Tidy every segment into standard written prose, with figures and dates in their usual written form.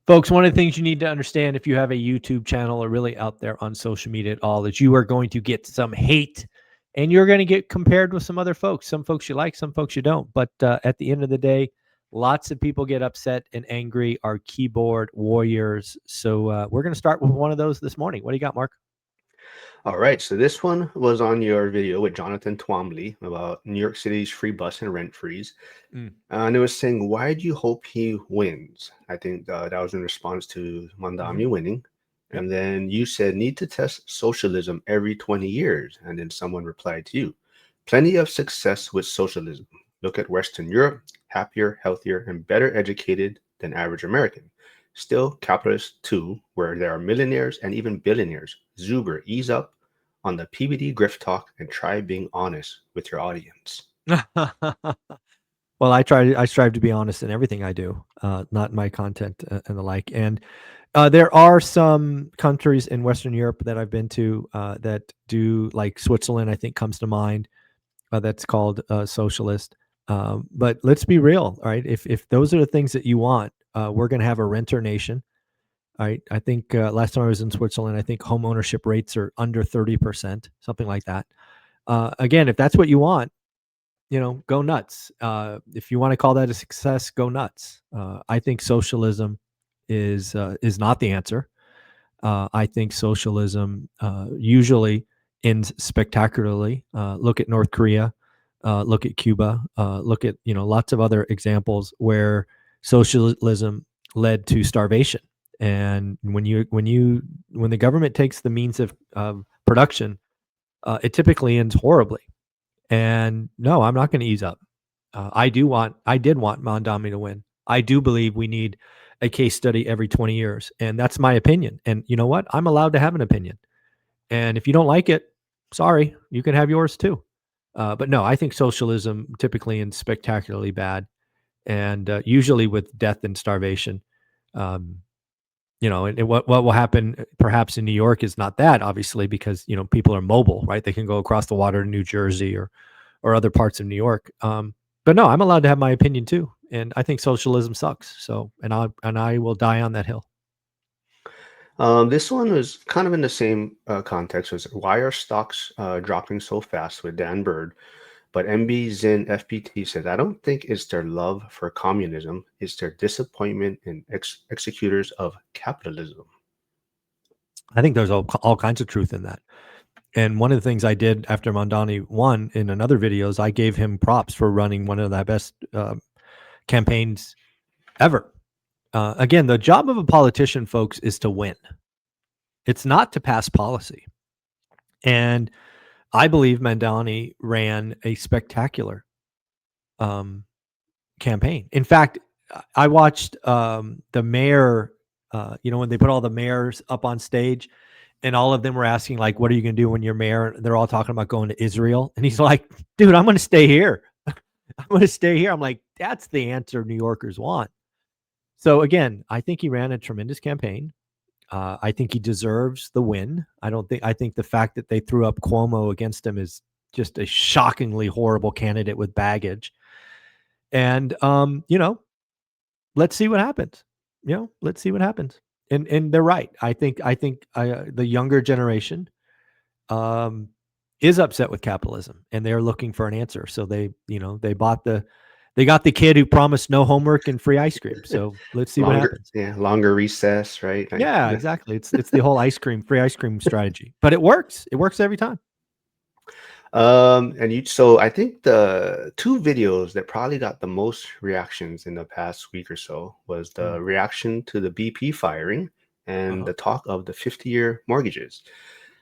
Folks, one of the things you need to understand if you have a YouTube channel or really out there on social media at all is you are going to get some hate and you're going to get compared with some other folks. Some folks you like, some folks you don't. But at the end of the day, lots of people get upset and angry, are keyboard warriors. So we're going to start with one of those this morning. What do you got, Mark? All right, so this one was on your video with Jonathan Twombly about New York City's free bus and rent freeze. Mm, And it was saying, why do you hope he wins? I think that was in response to hmm Mandami winning. Yep. And then you said, need to test socialism every 20 years. And then someone replied to you, plenty of success with socialism. Look at Western Europe, happier, healthier, and better educated than average American. Still capitalist too, where there are millionaires and even billionaires. Zuber, ease up on the PBD grift talk and try being honest with your audience. Well, I strive to be honest in everything I do, not in my content and the like. And there are some countries in Western Europe that I've been to that do, like Switzerland, I think comes to mind. That's called socialist. But let's be real, all right? If those are the things that you want, we're going to have a renter nation. All right. I think last time I was in Switzerland, I think home ownership rates are under 30%, something like that. Again, if that's what you want, go nuts. If you want to call that a success, go nuts. I think socialism is not the answer. I think socialism usually ends spectacularly. Look at North Korea. Look at Cuba. Look at lots of other examples where socialism led to starvation. And when the government takes the means of production, it typically ends horribly. And no, I'm not going to ease up. I did want Mondami to win. I do believe we need a case study every 20 years. And that's my opinion. And you know what? I'm allowed to have an opinion. And if you don't like it, sorry, you can have yours too. But no, I think socialism typically ends spectacularly bad and usually with death and starvation. Um, and what will happen perhaps in New York is not that, obviously, because people are mobile, right? They can go across the water to New Jersey or other parts of New York. But no, I'm allowed to have my opinion too, and I think socialism sucks. So, and I will die on that hill. This one was kind of in the same context. Was why are stocks dropping so fast with Dan Bird? But MB Zin FPT says, I don't think it's their love for communism, it's their disappointment in executors of capitalism. I think there's all kinds of truth in that. And one of the things I did after Mondani won in another video is I gave him props for running one of the best campaigns ever. Again, the job of a politician, folks, is to win. It's not to pass policy. And I believe Mandani ran a spectacular campaign. In fact, I watched the mayor, when they put all the mayors up on stage and all of them were asking, like, what are you going to do when you're mayor? They're all talking about going to Israel. And he's like, dude, I'm going to stay here. I'm going to stay here. I'm like, that's the answer New Yorkers want. So again, I think he ran a tremendous campaign. I think he deserves the win. I think the fact that they threw up Cuomo against him is just a shockingly horrible candidate with baggage. And let's see what happens. Let's see what happens. And they're right. I think the younger generation is upset with capitalism and they're looking for an answer. So they got the kid who promised no homework and free ice cream. So let's see what happens. Longer recess, right? Yeah, exactly. It's the whole free ice cream strategy. But it works. It works every time. So I think the two videos that probably got the most reactions in the past week or so was the Mm. reaction to the BP firing and Uh-huh. the talk of the 50-year mortgages.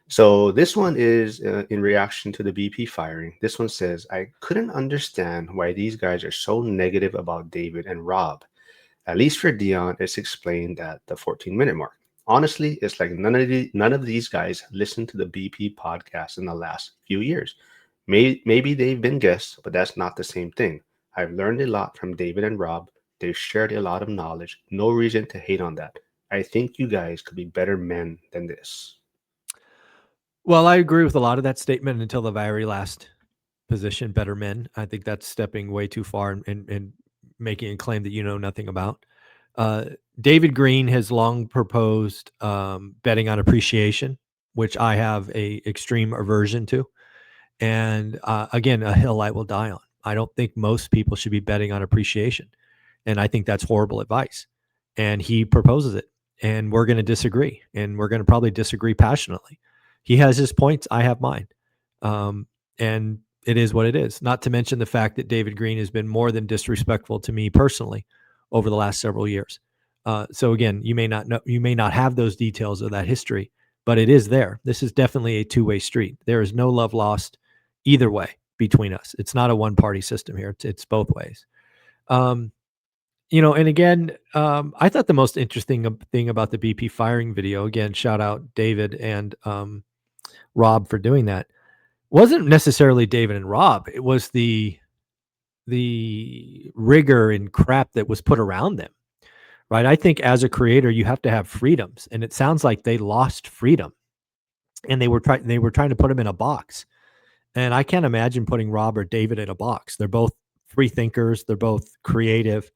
So this one is in reaction to the BP firing. This one says, I couldn't understand why these guys are so negative about David and Rob. At least for Dion, it's explained at the 14-minute mark. Honestly, it's like none of these guys listened to the BP podcast in the last few years. Maybe they've been guests, but that's not the same thing. I've learned a lot from David and Rob. They've shared a lot of knowledge. No reason to hate on that. I think you guys could be better men than this. Well, I agree with a lot of that statement until the very last position, better men. I think that's stepping way too far and making a claim that you know nothing about. Uh, David Green has long proposed betting on appreciation, which I have a extreme aversion to. And again, a hill I will die on. I don't think most people should be betting on appreciation. And I think that's horrible advice. And he proposes it. And we're going to disagree. And we're going to probably disagree passionately. He has his points. I have mine. And it is what it is. Not to mention the fact that David Green has been more than disrespectful to me personally over the last several years. So again, you may not know, you may not have those details of that history, but it is there. This is definitely a two-way street. There is no love lost either way between us. It's not a one-party system here. It's both ways. Um, and again, I thought the most interesting thing about the BP firing video, again, shout out David and Rob for doing that, wasn't necessarily David and Rob. It was the rigor and crap that was put around them. Right. I think as a creator, you have to have freedoms. And it sounds like they lost freedom and they were trying to put them in a box. And I can't imagine putting Rob or David in a box. They're both free thinkers. They're both creative.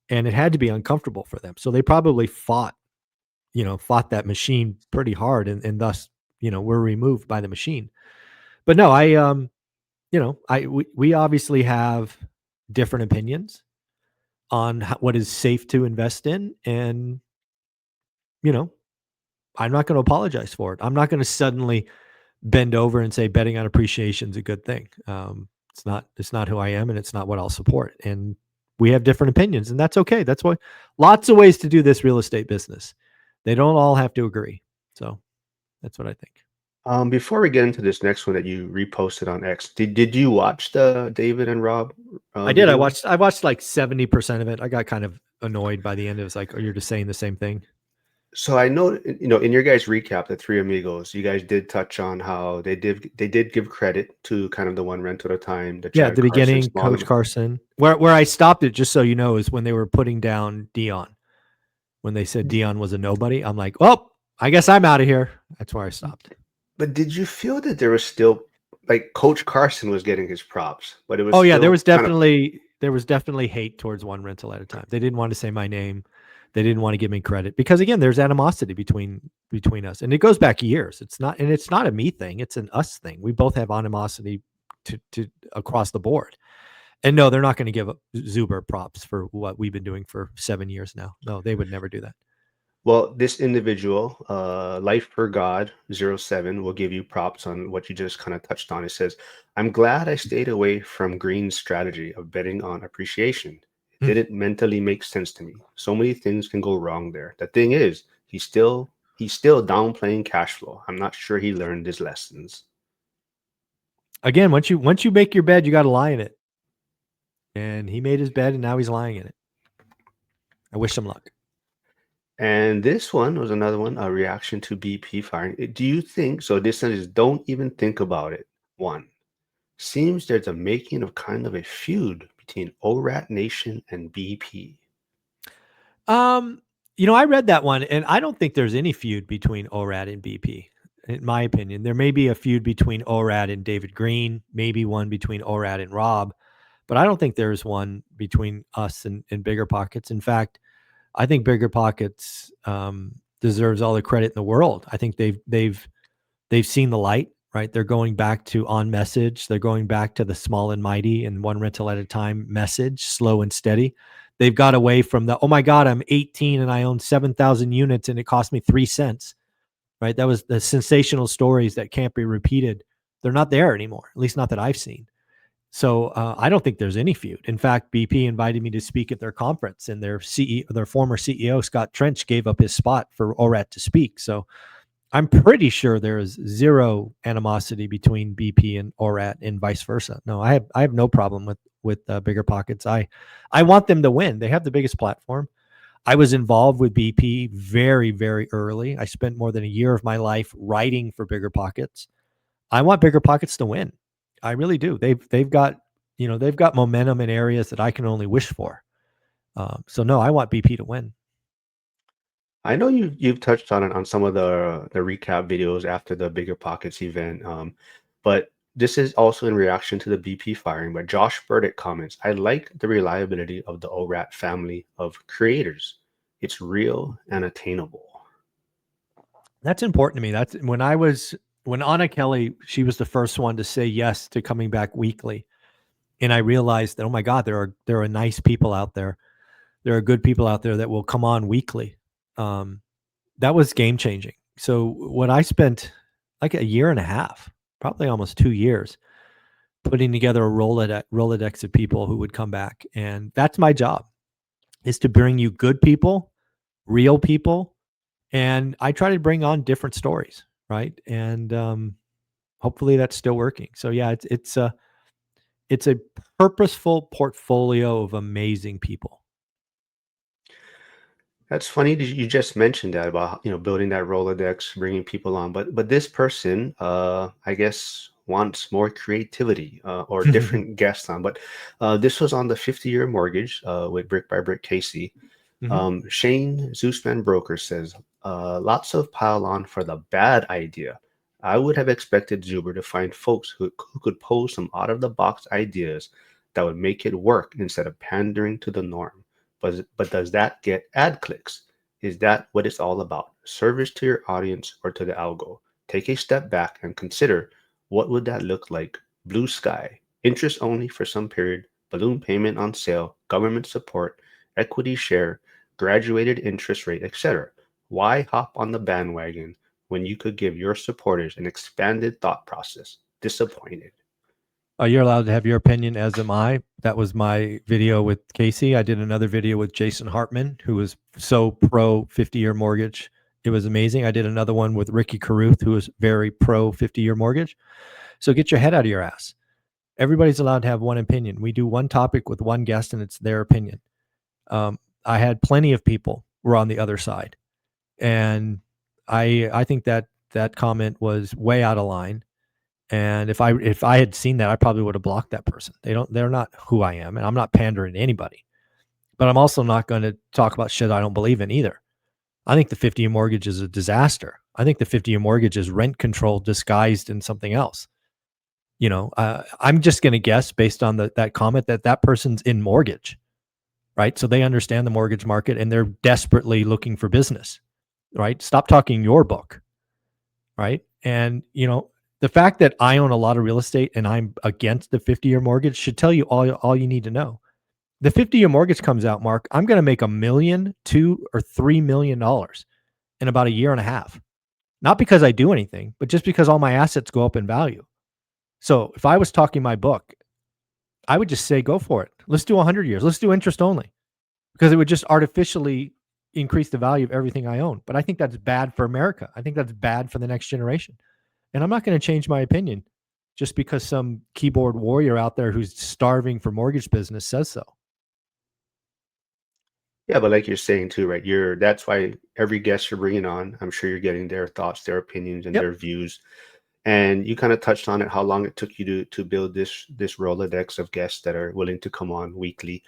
And it had to be uncomfortable for them. So they probably fought that machine pretty hard. And thus, were removed by the machine. But no, we obviously have different opinions on what is safe to invest in. And, I'm not going to apologize for it. I'm not going to suddenly bend over and say betting on appreciation is a good thing. It's not who I am, and it's not what I'll support. And we have different opinions, and that's okay. That's why lots of ways to do this real estate business. They don't all have to agree. So that's what I think. Before we get into this next one that you reposted on X, did you watch the David and Rob I did. video? I watched like 70% of it. I got kind of annoyed by the end. It was like, oh, you're just saying the same thing. So I know, in your guys' recap, the Three Amigos, you guys did touch on how they did give credit to kind of the one rental at a time, the Yeah, at Chad the Carson, beginning, small. Coach Carson. Where I stopped it, just so you know, is when they were putting down Dion. When they said Dion was a nobody, I'm like, oh, I guess I'm out of here. That's where I stopped. But did you feel that there was still, like, Coach Carson was getting his props, but it was Oh yeah, there still was kind of, definitely hate towards one rental at a time. They didn't want to say my name. They didn't want to give me credit because again, there's animosity between us, and it goes back years. It's not a me thing. It's an us thing. We both have animosity to across the board. And no, they're not going to give Zuber props for what we've been doing for 7 years now. No, they would never do that. well, this individual, Life Per God 07, will give you props on what you just kind of touched on. It says, I'm glad I stayed away from Green's strategy of betting on appreciation. It didn't mentally make sense to me. So many things can go wrong there. The thing is, he's still downplaying cash flow. I'm not sure he learned his lessons. Again, once you make your bed, you got to lie in it. And he made his bed, and now he's lying in it. I wish him luck. And this one was another one, a reaction to BP firing. Do you think so? This one is don't even think about it. One, seems there's a making of kind of a feud between ORAT Nation and BP. Um, I read that one, and I don't think there's any feud between ORAD and BP. In my opinion, there may be a feud between ORAD and David Green, maybe one between ORAD and Rob, but I don't think there's one between us and Bigger Pockets. In fact, I think Bigger Pockets deserves all the credit in the world. I think they've seen the light, right? They're going back to on message. They're going back to the small and mighty and one rental at a time message, slow and steady. They've got away from the, oh my God, I'm 18 and I own 7,000 units and it cost me 3 cents, right? That was the sensational stories that can't be repeated. They're not there anymore, at least not that I've seen. So I don't think there's any feud. In fact, BP invited me to speak at their conference, and their former CEO, Scott Trench, gave up his spot for ORAT to speak. So I'm pretty sure there is zero animosity between BP and ORAT and vice versa. No, I have no problem with Bigger Pockets. I want them to win. They have the biggest platform. I was involved with BP very, very early. I spent more than a year of my life writing for Bigger Pockets. I want Bigger Pockets to win. I really do. They've got momentum in areas that I can only wish for. So no, I want BP to win. I know you've touched on it on some of the recap videos after the Bigger Pockets event, but this is also in reaction to the BP firing. But Josh Burdick comments, I like the reliability of the ORAT family of creators. It's real and attainable. That's important to me. That's when Anna Kelly, she was the first one to say yes to coming back weekly. And I realized that, oh my God, there are nice people out there. There are good people out there that will come on weekly. That was game changing. So what I spent like a year and a half, probably almost 2 years, putting together a Rolodex of people who would come back. And that's my job, is to bring you good people, real people. And I try to bring on different stories. Right. And hopefully that's still working. So yeah, it's a purposeful portfolio of amazing people. That's funny that you just mentioned that about, building that Rolodex, bringing people on. But this person, I guess, wants more creativity or different guests on. But this was on the 50-year mortgage with Brick by Brick Casey. Mhm. Shane Zeusman Broker says, lots of pile on for the bad idea. I would have expected Zuber to find folks who could pose some out of the box ideas that would make it work instead of pandering to the norm. But does that get ad clicks? Is that what it's all about? Service to your audience or to the algo? Take a step back and consider, what would that look like? Blue sky, interest only for some period, balloon payment on sale, government support, equity share, graduated interest rate, etc. Why hop on the bandwagon when you could give your supporters an expanded thought process? Disappointed. You're allowed to have your opinion, as am I. That was my video with Casey. I did another video with Jason Hartman, who was so pro 50-year mortgage. It was amazing. I did another one with Ricky Caruth, who was very pro 50-year mortgage. So get your head out of your ass. Everybody's allowed to have one opinion. We do one topic with one guest, and it's their opinion. I had plenty of people were on the other side, and I think that comment was way out of line. And if I had seen that, I probably would have blocked that person. They're not who I am, and I'm not pandering to anybody. But I'm also not going to talk about shit I don't believe in either. I think the 50-year mortgage is a disaster. I think the 50-year mortgage is rent control disguised in something else. I'm just going to guess based on that comment that person's in mortgage, right? So they understand the mortgage market and they're desperately looking for business, right? Stop talking your book, right? And the fact that I own a lot of real estate and I'm against the 50-year mortgage should tell you all you need to know. The 50-year mortgage comes out, Mark, I'm going to make $1 million, $2 or $3 million in about a year and a half. Not because I do anything, but just because all my assets go up in value. So if I was talking my book, I would just say, go for it. Let's do 100 years. Let's do interest only, because it would just artificially increase the value of everything I own. But I think that's bad for America. I think that's bad for the next generation. And I'm not going to change my opinion just because some keyboard warrior out there who's starving for mortgage business says so. Yeah, but like you're saying too, right? That's why every guest you're bringing on, I'm sure you're getting their thoughts, their opinions, and Yep. their views. And you kind of touched on it, how long it took you to build this Rolodex of guests that are willing to come on weekly.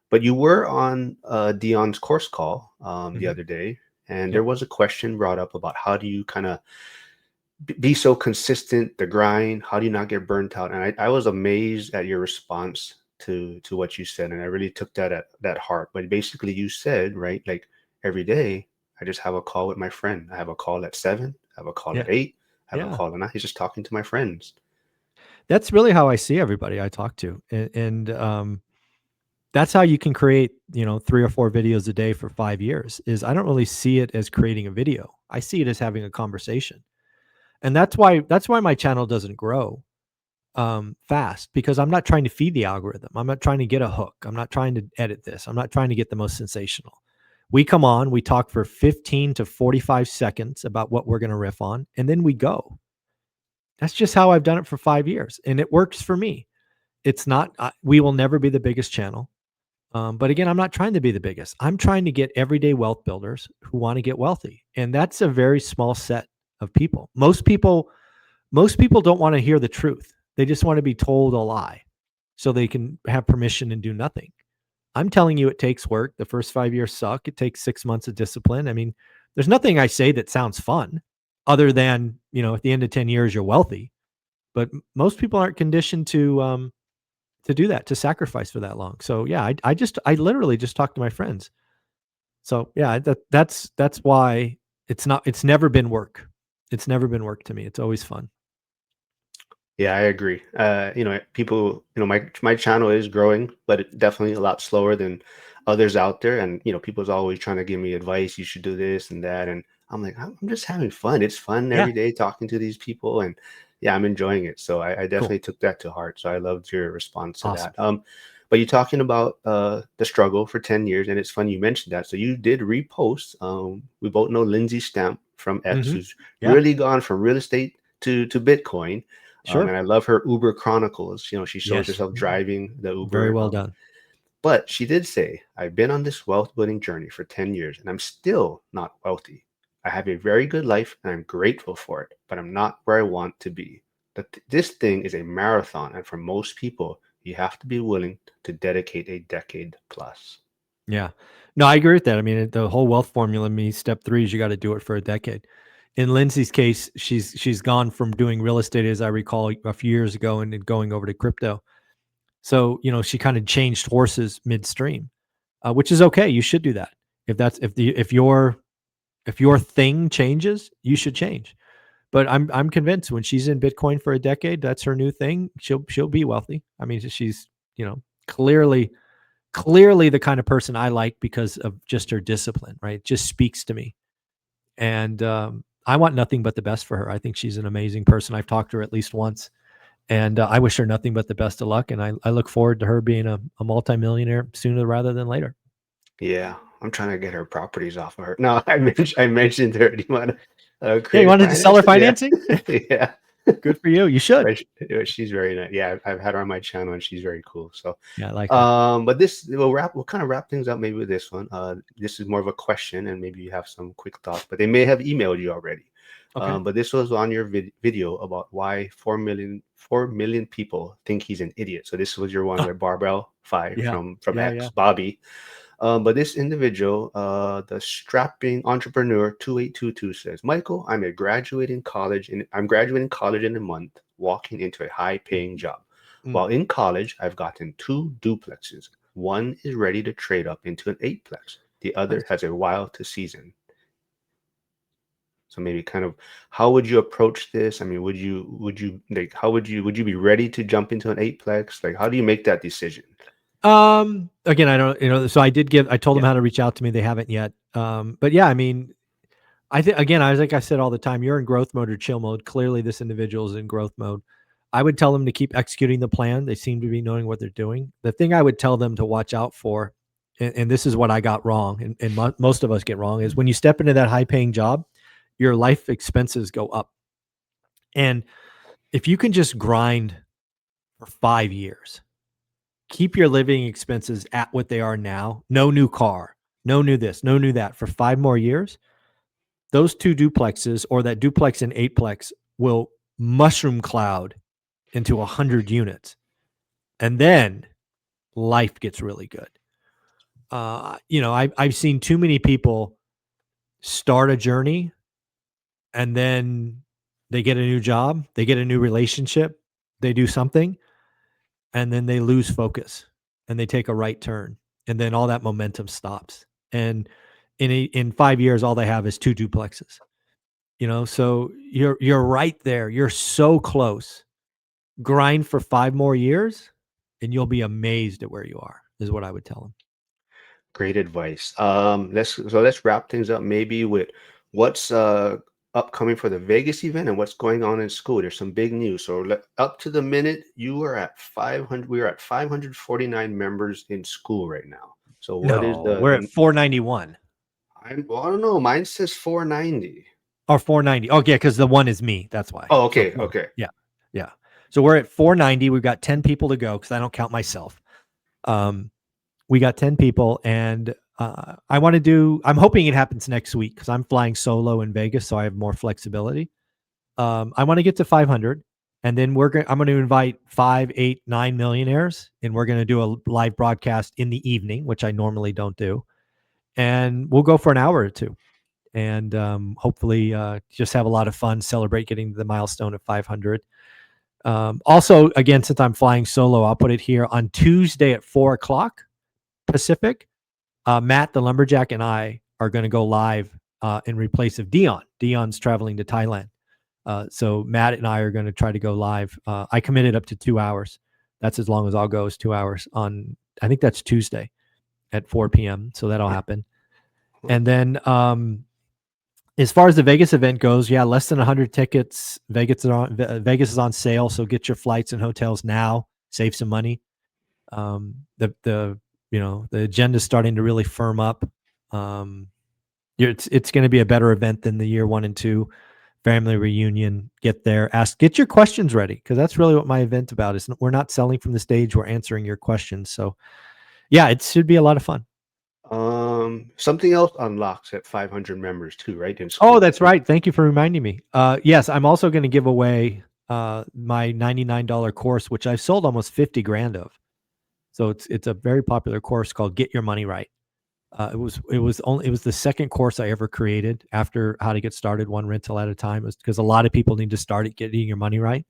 But you were on Dion's course call the Mm-hmm. other day, and there Yep. was a question brought up about how do you kind of be so consistent, the grind, how do you not get burnt out? And I was amazed at your response to what you said, and I really took that at that heart. But basically you said, right, like every day I just have a call with my friend. I have a call at 7, I have a call at Yeah. 8, I have a Yeah. call at 9. He's just talking to my friends. That's really how I see everybody I talk to. And that's how you can create, 3 or 4 videos a day for 5 years. Is I don't really see it as creating a video. I see it as having a conversation. And that's why my channel doesn't grow fast, because I'm not trying to feed the algorithm. I'm not trying to get a hook. I'm not trying to edit this. I'm not trying to get the most sensational. We come on, we talk for 15 to 45 seconds about what we're going to riff on, and then we go. That's just how I've done it for 5 years, and it works for me. It's not, we will never be the biggest channel. But again, I'm not trying to be the biggest. I'm trying to get everyday wealth builders who want to get wealthy. And that's a very small set of people. Most people don't want to hear the truth. They just want to be told a lie so they can have permission and do nothing. I'm telling you, it takes work. The first 5 years suck. It takes 6 months of discipline. I mean, there's nothing I say that sounds fun other than, at the end of 10 years, you're wealthy. But most people aren't conditioned to do that, to sacrifice for that long. So yeah, I literally just talk to my friends. So yeah, that's why it's never been work. It's never been work to me. It's always fun. Yeah, I agree. People, my channel is growing, but it definitely a lot slower than others out there. And people's always trying to give me advice. You should do this and that, and I'm like, I'm just having fun. It's fun Yeah, every day talking to these people, and yeah, I'm enjoying it. So I cool. definitely took that to heart. So I loved your response to Awesome. that. But you talking about the struggle for 10 years, and it's funny you mentioned that. So you did repost. We both know Lindsay Stamp from X, Mhm. who's Yeah, really gone from real estate to Bitcoin. And sure. I love her Uber Chronicles. She shows Yes. herself driving the Very Uber. well done. But she did say, I've been on this wealth building journey for 10 years and I'm still not wealthy. I have a very good life and I'm grateful for it, but I'm not where I want to be. But this thing is a marathon. And for most people, you have to be willing to dedicate a decade plus. Yeah. No, I agree with that. I mean, the whole wealth formula, me step 3 is you gotta do it for a decade. In Lindsay's case, she's gone from doing real estate, as I recall, a few years ago and then going over to crypto. So, she kinda changed horses midstream, which is okay. You should do that. If your thing changes, you should change. But I'm convinced when she's in Bitcoin for a decade, that's her new thing, she'll be wealthy. I mean, she's, clearly the kind of person I like because of just her discipline, right? It just speaks to me. And I want nothing but the best for her. I think she's an amazing person. I've talked to her at least once. And I wish her nothing but the best of luck. And I look forward to her being a multimillionaire sooner rather than later. Yeah, I'm trying to get her properties off of her. No, I mentioned her. Do you want Yeah, you creative wanted to sell her financing? Yeah, financing? yeah. Good for you. You should. But she's very nice. Yeah, I've had her on my channel, and she's very cool. So, Yeah, I like her. but we'll kind of wrap things up maybe with this one. This is more of a question, and maybe you have some quick thoughts. But they may have emailed you already. Okay. But this was on your video about why 4 million people think he's an idiot. So this was your one Oh, with Barbell Five yeah. from Yeah. X Yeah. Bobby. But this individual, the strapping entrepreneur 2822 says, Michael, I'm graduating college in a month, walking into a high-paying job. Mm. While in college, I've gotten 2 duplexes. One is ready to trade up into an eightplex. The other Nice. has a while to season. So maybe kind of how would you approach this? I mean, would you like how would you be ready to jump into an eightplex? Like how do you make that decision? Again, I don't, so I told them Yeah. how to reach out to me. They haven't yet. But yeah, I mean, I think again, like I said all the time, you're in growth mode or chill mode. Clearly, this individual is in growth mode. I would tell them to keep executing the plan. They seem to be knowing what they're doing. The thing I would tell them to watch out for, and this is what I got wrong, and most of us get wrong, is when you step into that high paying job, your life expenses go up. And if you can just grind for 5 years, keep your living expenses at what they are now, no new car, no new this, no new that for 5 more years, those 2 duplexes or that duplex and eightplex will mushroom cloud into 100 units. And then life gets really good. I've seen too many people start a journey and then they get a new job, they get a new relationship, they do something, and then they lose focus and they take a right turn. And then all that momentum stops. And in 5 years, all they have is 2 duplexes. So you're right there. You're so close. Grind for 5 more years, and you'll be amazed at where you are. Is what I would tell them. Great advice. Let's wrap things up maybe with what's upcoming for the Vegas event and what's going on in school. There's some big news. So up to the minute, you are at 500. We are at 549 members in school right now. So what is No, we're at 491 I don't know. Mine says 490. or 490. Oh yeah, because the one is me. That's why. Oh, So okay, four. okay. Yeah, yeah. So we're at 490. We've got 10 people to go because I don't count myself. We got 10 people, and I want to do. I'm hoping it happens next week because I'm flying solo in Vegas, so I have more flexibility. I want to get to 500, and then I'm going to invite 5, 8, 9 millionaires, and we're going to do a live broadcast in the evening, which I normally don't do, and we'll go for an hour or two, and hopefully just have a lot of fun, celebrate getting to the milestone of 500. Also, again, since I'm flying solo, I'll put it here on Tuesday at 4 o'clock Pacific. Matt, the lumberjack, and I are going to go live in replace of Dion. Dion's traveling to Thailand. So Matt and I are going to try to go live. I committed up to 2 hours. That's as long as I'll go is 2 hours on, I think that's Tuesday at 4 p.m. So that'll happen. And then as far as the Vegas event goes, yeah, less than 100 tickets. Vegas is on sale. So get your flights and hotels now, save some money. The agenda is starting to really firm up. It's going to be a better event than the year 1 and 2. Family reunion. Get there, get your questions ready, because that's really what my event about is. We're not selling from the stage, we're answering your questions. So yeah, it should be a lot of fun. Something else unlocks at 500 members too, right? In Oh, school. that's right. Thank you for reminding me. Yes, I'm also going to give away my $99 course, which I've sold almost 50 grand of. So it's a very popular course called Get Your Money Right. It was the second course I ever created after How to Get Started One Rental at a Time. It was because a lot of people need to start at getting your money right.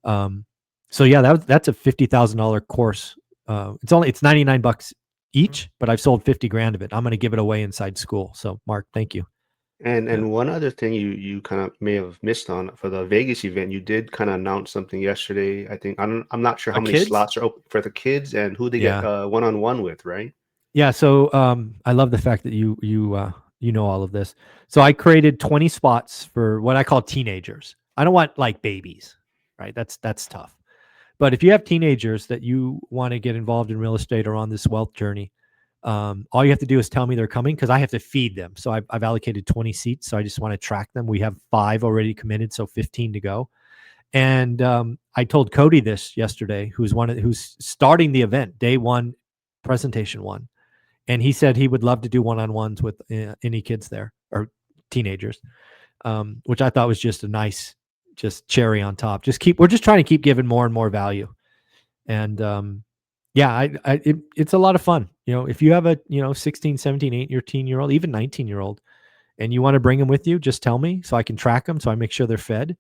So yeah, that's a $50,000 course. It's $99 each, but I've sold 50 grand of it. I'm going to give it away inside school. So Mark, thank you. And one other thing you kind of may have missed on for the Vegas event, you did kind of announce something yesterday. I think I'm not sure how many Kids? slots are open for the kids and who they get Yeah. one-on-one with, right? Yeah. So I love the fact that you know all of this. So I created 20 spots for what I call teenagers. I don't want like babies, right? That's tough. But if you have teenagers that you want to get involved in real estate or on this wealth journey, all you have to do is tell me they're coming, because I have to feed them. So I've allocated 20 seats. So I just want to track them. We have 5 already committed, so 15 to go. And I told Cody this yesterday, who's starting the event, day 1, presentation 1. And he said he would love to do one-on-ones with any kids there or teenagers, which I thought was just a nice, just cherry on top. We're just trying to keep giving more and more value. And yeah, it's a lot of fun. If you have a 16, 17, 18-year-old, even 19-year-old, and you want to bring them with you, just tell me so I can track them, so I make sure they're fed.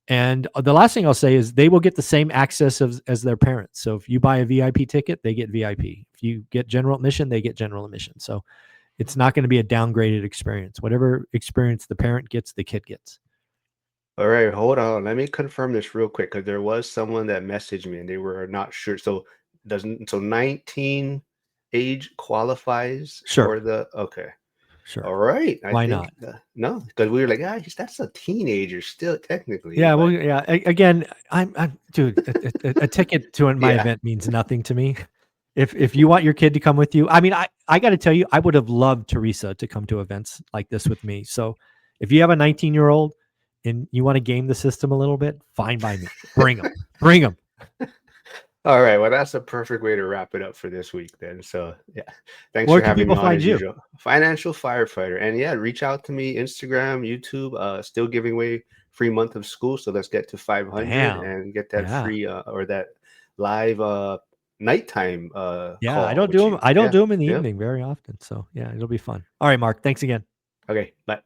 And the last thing I'll say is they will get the same access as their parents. So if you buy a VIP ticket, they get VIP. If you get general admission, they get general admission. So it's not going to be a downgraded experience. Whatever experience the parent gets, the kid gets. All right, hold on. Let me confirm this real quick because there was someone that messaged me and they were not sure. So 19 age qualifies Sure. for the okay. Sure. All right. I Why think not? no, because we were like, that's a teenager still technically, Yeah. Well, but yeah. Again, I'm dude. A ticket to my yeah. event means nothing to me. If you want your kid to come with you, I mean, I got to tell you, I would have loved Teresa to come to events like this with me. So if you have a 19-year-old and you want to game the system a little bit, fine by me. Bring them. Bring them. All right. Well, that's a perfect way to wrap it up for this week then. So yeah, thanks Where for can having me people on find as you? usual. Financial firefighter. And yeah, reach out to me, Instagram, YouTube, still giving away free month of school. So let's get to 500 Damn. and get that Yeah. free or that live nighttime Yeah. I call don't with do them. you. I don't Yeah. do them in the Yep. evening very often. So yeah, it'll be fun. All right, Mark. Thanks again. Okay. Bye.